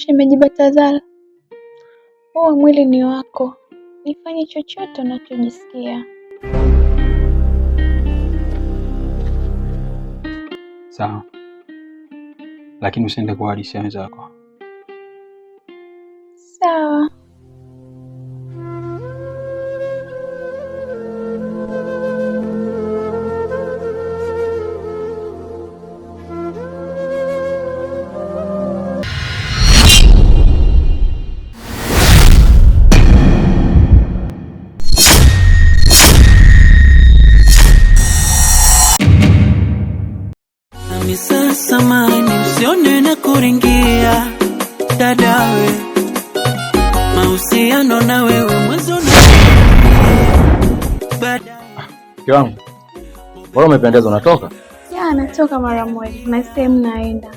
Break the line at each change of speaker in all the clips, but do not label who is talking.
Shemeji Batazala, huo mwili ni wako, nifanye chochote unachojisikia.
Sawa, lakini usiende kuhadisia wenzako.
Sawa.
Samani usione na kuringia dadawe, mahusiano na wewe mwanzo na baadaye.
Mke wangu, bora umependeza, unatoka?
Ya, natoka mara moja. Na sehemu naenda.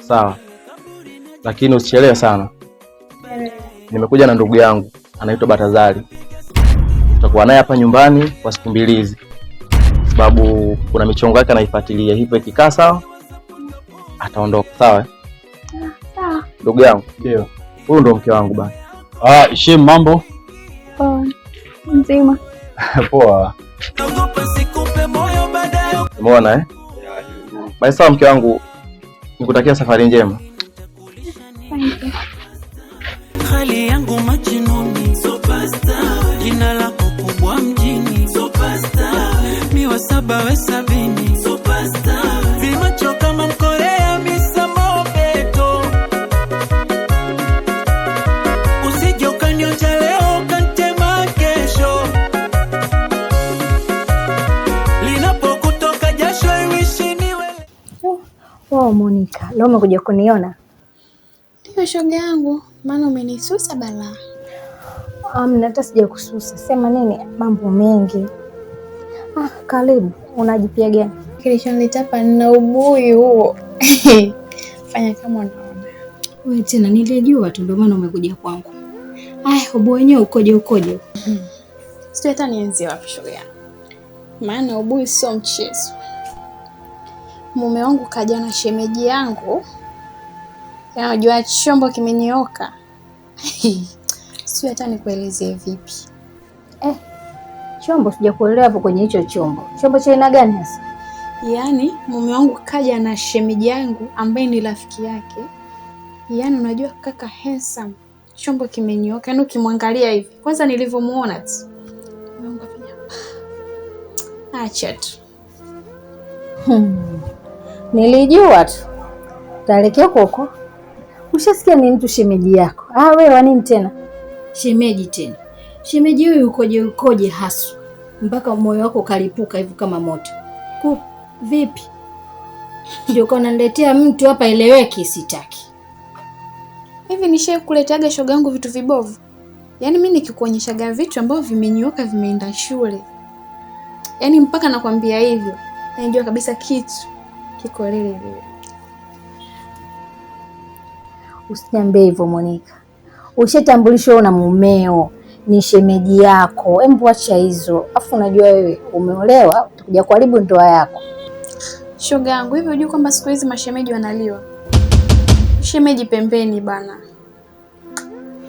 Sawa, lakini usichelewe sana. Nimekuja na ndugu yangu anaitwa Batazali. Tutakuwa naye hapa nyumbani kwa siku 2 hizi, sababu kuna michongo yake anaifuatilia, hivyo ikikaa sawa ataondoka. Sawa?
Sawa.
Ndugu yangu, ndio. Huyu ndo mke wangu bana.
Ishim, mambo?
Poa. Mzima.
Poa. Umeona eh? Basi sawa mke wangu, nikutakia safari njema.
Hali yangu majinuni, superstar. Jina lako kubwa mjini, superstar. Miwa 7 we 70, superstar. Vimacho kama Mkorea misamo beto. Usije ukanionja leo kantema kesho. Linapokutoka jasho iwishi niwe.
Wow, Monica, leo umekuja kuniona?
Ndio shoga yangu, maana umenisusa balaa.
Hata sija kususa. Sema nini? Mambo mengi. Karibu. Unajipia gani?
Kilichonileta hapa na ubuyu huo. Fanya kama unaona.
Wewe tena nilijua tu ndio maana umekuja kwangu. Ubuyu wenyewe ukoje?
Sio hata nianzie wapi shoga yangu. Maana ubuyu sio mchezo. Mume wangu kaja na shemeji yangu. Unajua chombo kimenyooka. Sio hata nikuelezee vipi.
Chombo sijakuelewa hapo kwenye hicho chombo. Chombo cha aina gani hasa?
Yaani mume wangu kaja na shemeji yangu ambaye ni rafiki yake. Yaani unajua kaka handsome. Chombo kimenyooka. Yaani ukimwangalia hivi. Kwanza nilivyomuona tu. Mume wangu afanya. Acha tu.
Nilijua tu. Taelekea huko. Ushasikia ni mtu shemeji yako. Wewe wa nini tena? Shemeji tena. Shemeji huyu ukoje hasu? Mpaka moyo wako kalipuka hivi kama moto. Vipi? Ndio unaniletea mtu hapa eleweki, sitaki.
Hivi nishaye kuleteaga shoga yangu vitu vibovu? Yaani mimi nikikuonyeshaga vitu ambavyo vimenyooka vimeenda shule. Yaani mpaka nakwambia hivyo. Najua kabisa kitu kiko lele.
Usiniambie hivyo Monica. Ushatambulishwa na mumeo, ni shemeji yako. Hebu acha hizo. Afu unajua wewe umeolewa, utakuja kuharibu ndoa yako.
Shoga yangu, hivi unajua kwamba siku hizi mashemeji wanaliwa? Shemeji pembeni bana.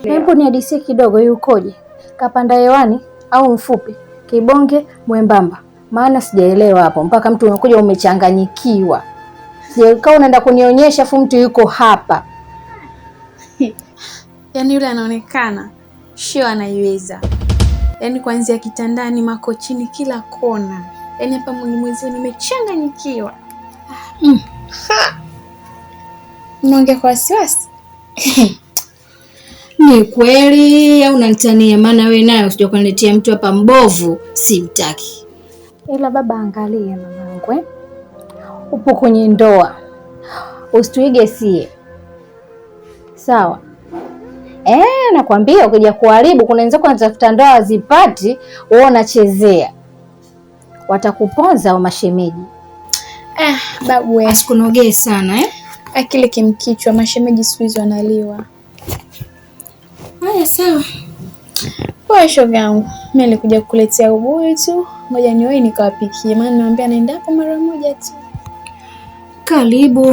Hebu nihadisie kidogo, yukoje? Kapanda hewani au mfupi? Kibonge mwembamba? Maana sijaelewa hapo. Mpaka mtu unakuja umechanganyikiwa. Sijakaa unaenda kunionyesha afu mtu yuko hapa.
Yaani yule anaonekana sio anaiweza. Yaani kuanzia kitandani, makochini, kila kona. Yaani hapa mwenzio nimechanganyikiwa. Unaongea kwa wasiwasi?
Ni kweli au unanitania? Maana wewe naye usije kuniletea mtu hapa mbovu, simtaki. Ila baba, angalia mamangu, upo kwenye ndoa. Usituige sie. Sawa? Nakwambia ukija kuharibu, kuna wenzako wanatafuta ndoa wazipati, wewe unachezea. Watakuponza wa mashemeji.
Babu wewe
asikunogee sana
akili kimkichwa, mashemeji siku hizo wanaliwa.
Haya sawa.
Poa shoga yangu. Mimi nilikuja kukuletea ubuyu tu. Ngoja niwahi nikawapikie, maana niambia naenda hapo mara moja tu.
Karibu.